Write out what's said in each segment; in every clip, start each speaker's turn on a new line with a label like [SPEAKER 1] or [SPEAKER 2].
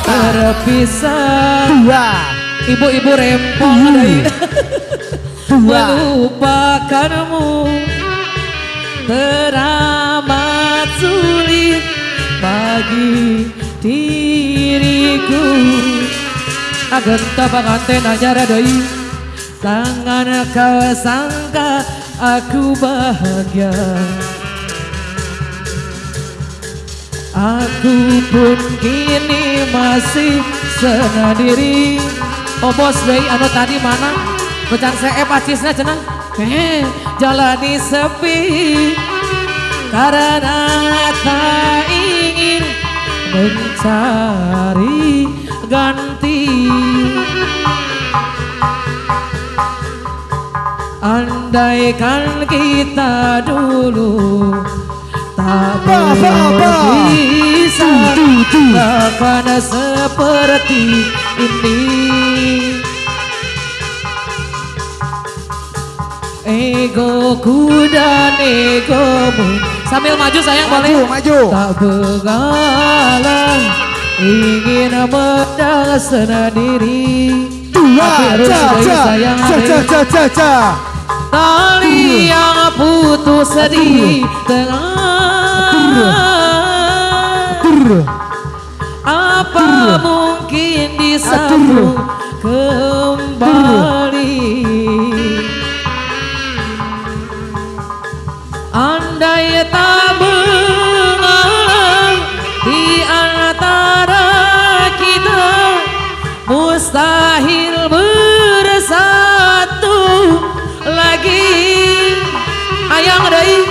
[SPEAKER 1] berpisah. Ibu-ibu rempong melupakanmu teramat sulit bagi diriku. Agenta panganten anyar deui tangan kau sangka aku bahagia. Aku pun kini masih sendiri. Oh bos bayi anu tadi mana? Becan CF acisnya cenah. Jalani sepi karena tak ingin mencari ganti. Andaikan kita dulu tak berpisah, takkan seperti ini. Egoku dan egomu sambil maju sayang boleh
[SPEAKER 2] maju.
[SPEAKER 1] Tak begalang ingin menang sendiri. Tapi harus sayang tali yang putus di tengah. Apa mungkin disambung kembali? Andai tak mengalah di antara kita, mustahil bersatu lagi. Ayang dai,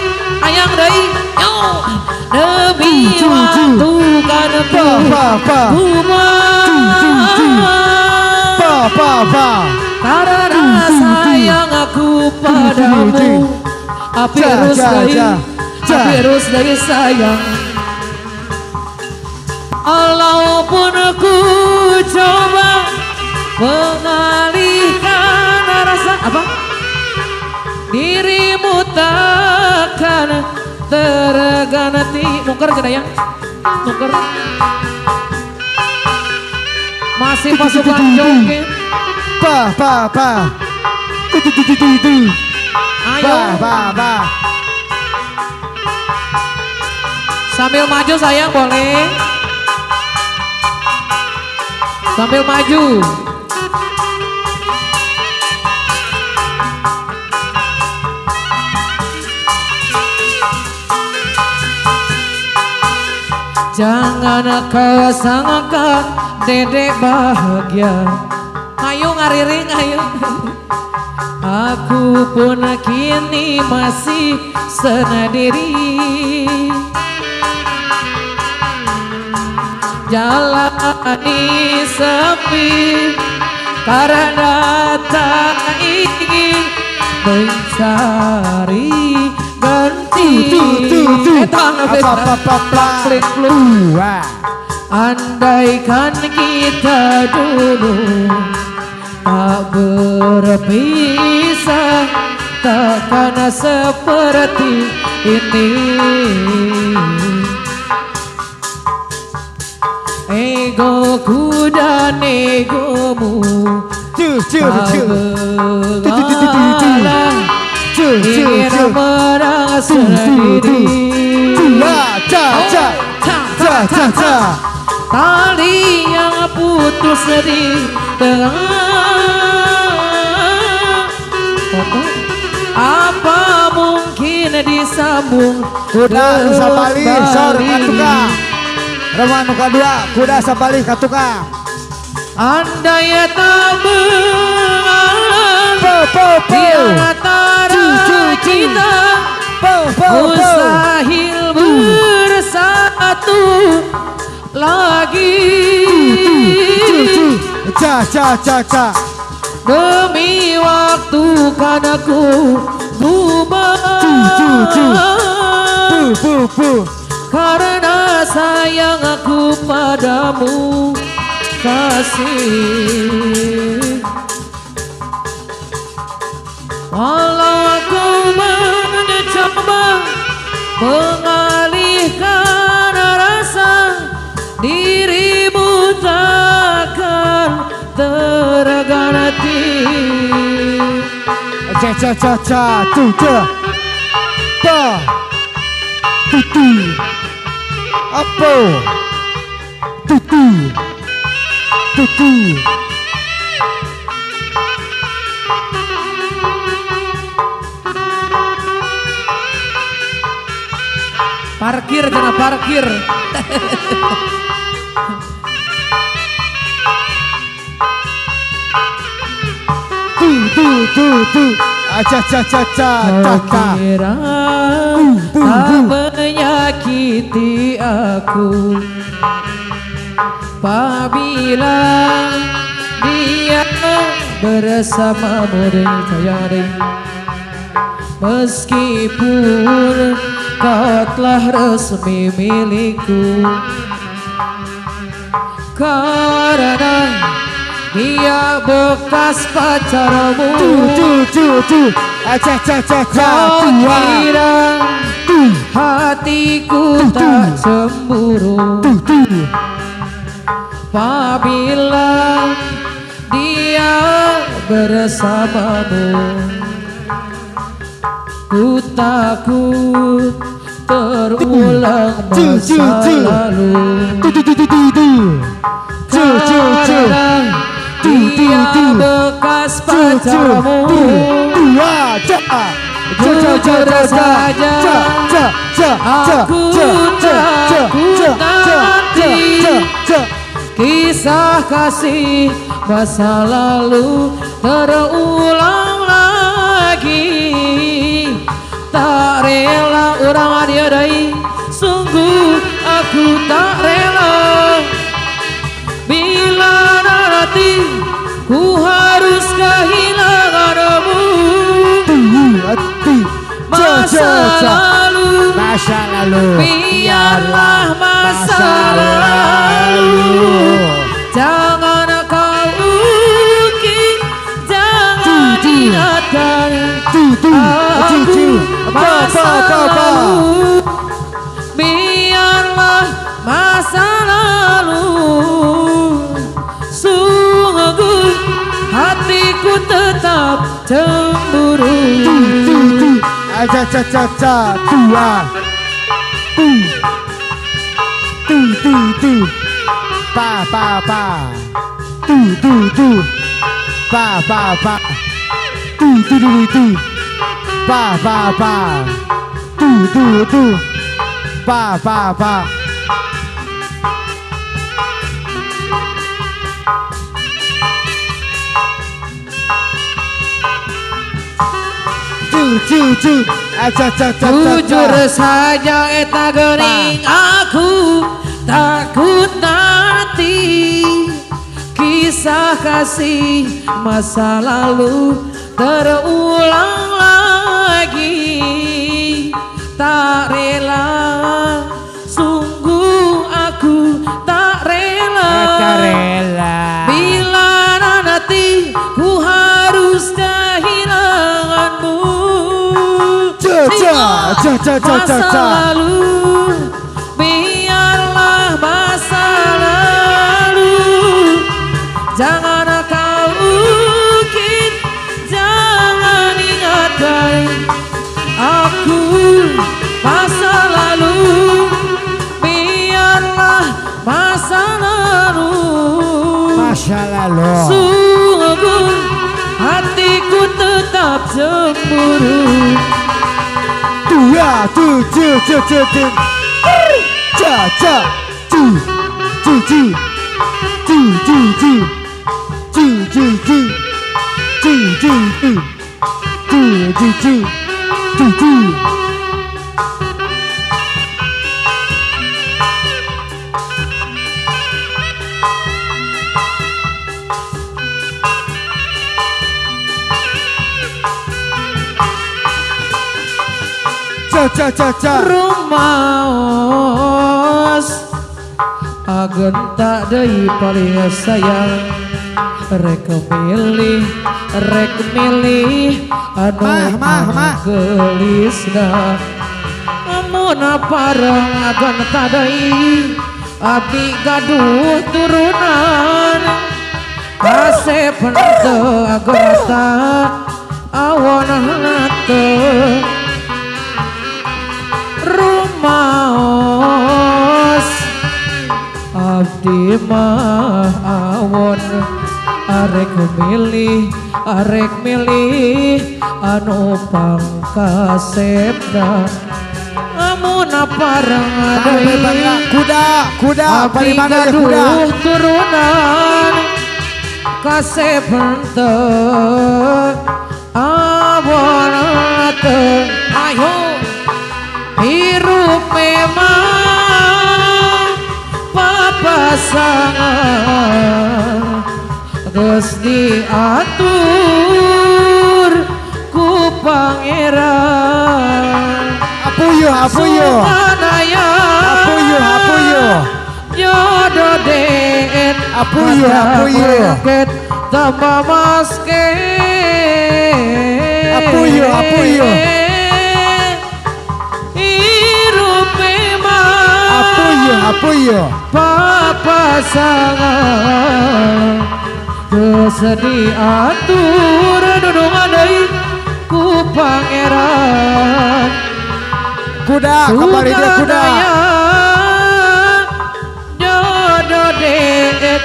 [SPEAKER 1] yo. Demi waktu kan karena sayang aku padamu. Api terus dari sayang. Walaupun ku coba mengalihkan rasa apa? Dirimu takkan terganti. Nuker cenah yang nuker. Masih pasukan joget. Ayo. Sambil maju sayang boleh. Sambil maju. Jangan kau sangka dedek bahagia. Ayo ngariring ayo. Aku pun kini masih sendiri. Jalani sepi karena tak ingin mencari ganti. Andaikan kita dulu tak berpisah, takkan seperti ini. Egoku dan egomu tak begalang ingin menang sendiri. Tali yang putus di tengah, apa mungkin disambung
[SPEAKER 2] kuda sabali sor katuka Remahan nuka dua kuda sabali katuka.
[SPEAKER 1] Andai tak mengalah di antara kita, mustahil bersatu lagi. Demi waktu kan aku bubar karena sayang aku padamu kasih. Walau aku mencoba mengalihkan rasa, dirimu tak
[SPEAKER 2] Cha cha cha cha tu cha pa tutu apa tutu tutu
[SPEAKER 1] Parkir jangan parkir.
[SPEAKER 2] tu acha cha cha cha cha
[SPEAKER 1] Kira tak menyakiti aku apabila dia bersamamu dengan meskipun kau telah resmi milikku karena dia bekas pacarmu.
[SPEAKER 2] Tu acha cha cha cha
[SPEAKER 1] Kau kira hatiku tak cemburu apabila dia bersamamu. Ku takut terulang masa lalu karena dia bekas pacarmu. Jujur saja aku takut nanti kisah kasih masa lalu terulang lagi. Tak rela orang adiadai, sungguh aku tak rela bila nanti ku harus kehilanganmu. Masa lalu biarlah masa lalu. Jangan kau ungkit, jangan ingatkan aku masa lalu. Biarlah masa lalu. Sungguh hatiku tetap cemburu.
[SPEAKER 2] Acha cha cha cha tu pa pa pa tu pa pa pa tu pa pa pa tu pa pa pa
[SPEAKER 1] Jujur saja eta geuning aku takut nanti kisah kasih masa lalu terulang lagi. Tak rela, sungguh aku tak rela bila nanti ku harus kehilanganmu. Masa lalu, biarlah masa lalu. Jangan kau ungkit, jangan ingatkan aku masa lalu. Biarlah masa lalu. Sungguh hatiku tetap cemburu. Rumaos agen tak deui paling sayang rek milih anu gelisna amun pareng agen tak deui abdi gaduh turunan kasep henteu agen awon hate rumaos abdi mah awon arek milih anu pangkasepna amun parang deui
[SPEAKER 2] kuda
[SPEAKER 1] abdi
[SPEAKER 2] paling mangga kuda
[SPEAKER 1] gaduh turunan kasebenteu awon teu ayo hirup memang papasangan geus diatur ku pangeran
[SPEAKER 2] apuyo
[SPEAKER 1] Sumanaya jodoh deet
[SPEAKER 2] apuyo
[SPEAKER 1] lengket tambah maske
[SPEAKER 2] apuyo
[SPEAKER 1] hirup memang
[SPEAKER 2] apuyo
[SPEAKER 1] papasangan geus diatur dudungan deui ku pangeran
[SPEAKER 2] kuda kembali dia kuda
[SPEAKER 1] jodoh deet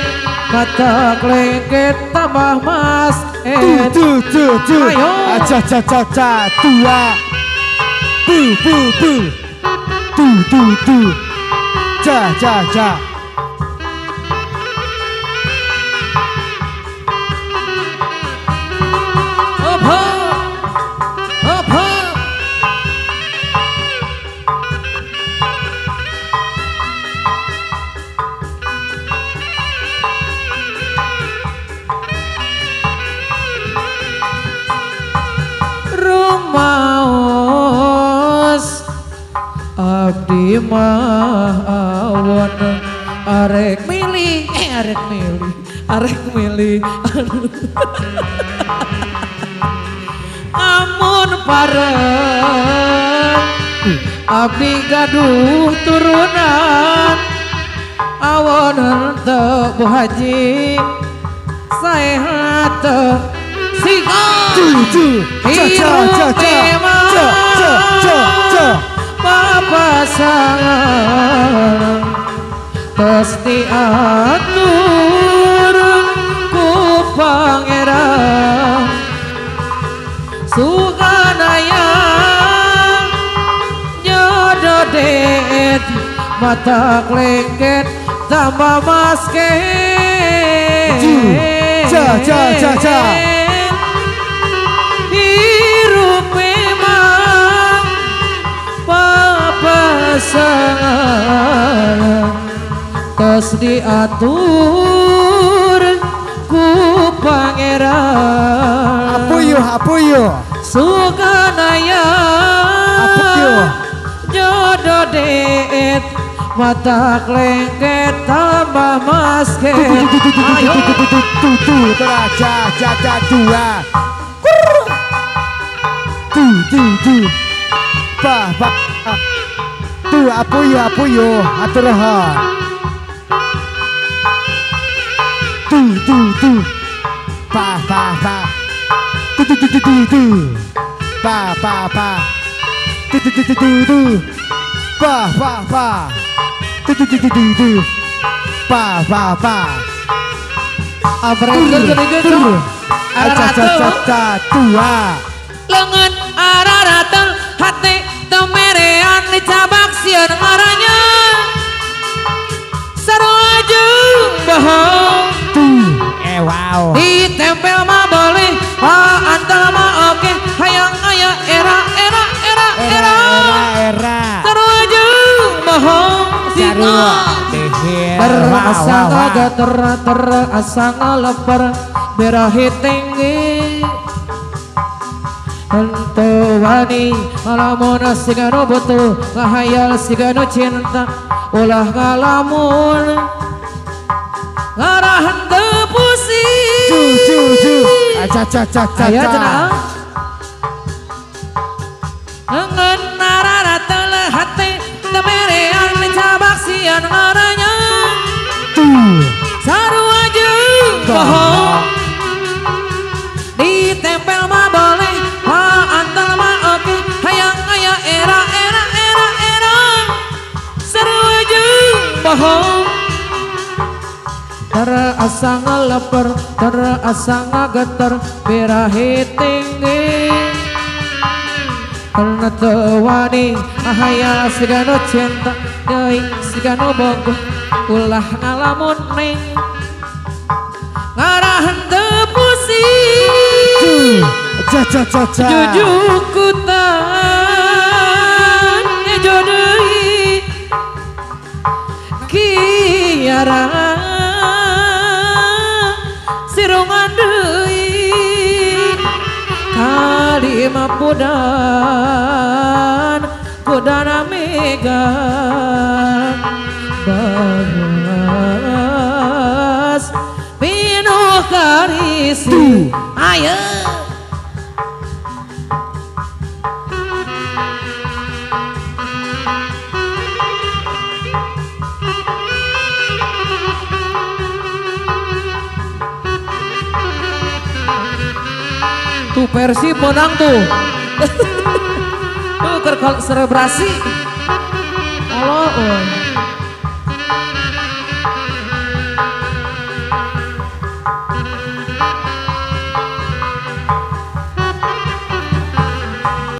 [SPEAKER 1] mata klengket tambah mas
[SPEAKER 2] tuh
[SPEAKER 1] ayo
[SPEAKER 2] aja tua tuh ja
[SPEAKER 1] apa rumaos abdi mah awon arek milih amun pareng abdi gaduh turunan awon henteu Bu Haji sehat siga hirup memang papasangan tos diatur ku pangeran suganaya jodoh deet mata klengket tambah maske hirup memang papasangan tos diatur ku pangeran
[SPEAKER 2] apuyo
[SPEAKER 1] suganaya jodoh deet mata klengket tambah maske ayo
[SPEAKER 2] teraja dua tuh tuh apuyo atur rahan tuh pa
[SPEAKER 1] abrekeun geuning
[SPEAKER 2] tua
[SPEAKER 1] lengan araratel hati temerean dicabak sieun ngarannya sarua jeung bohong
[SPEAKER 2] wow
[SPEAKER 1] ditempel mah boleh antal mah oke hayang aya era sarua jeung bohong berasa agak asa ngaleper berahi tinggi henteu wani ngalamun siga nu butuh ngahayal siga nu cinta ulah ngalamun ngarah henteu pusing
[SPEAKER 2] aja
[SPEAKER 1] aya cenah ngeun narara teu hati temerean mencabak sian ngarannya sarua jeung bohong ditempel mah boleh bohong terasa ngeleper terasa ngageter birahi tinggi karena tewani ahaya sigano cinta deui sigano bogoh ulah ngalamun neng ngarahan teu pusing jujukutan jodeui kiara sirungan deui kalima pudan pudana mega baras pinuh karisi ayo tuh Persib menang tuh tuh kerkal selebrasi. Halo,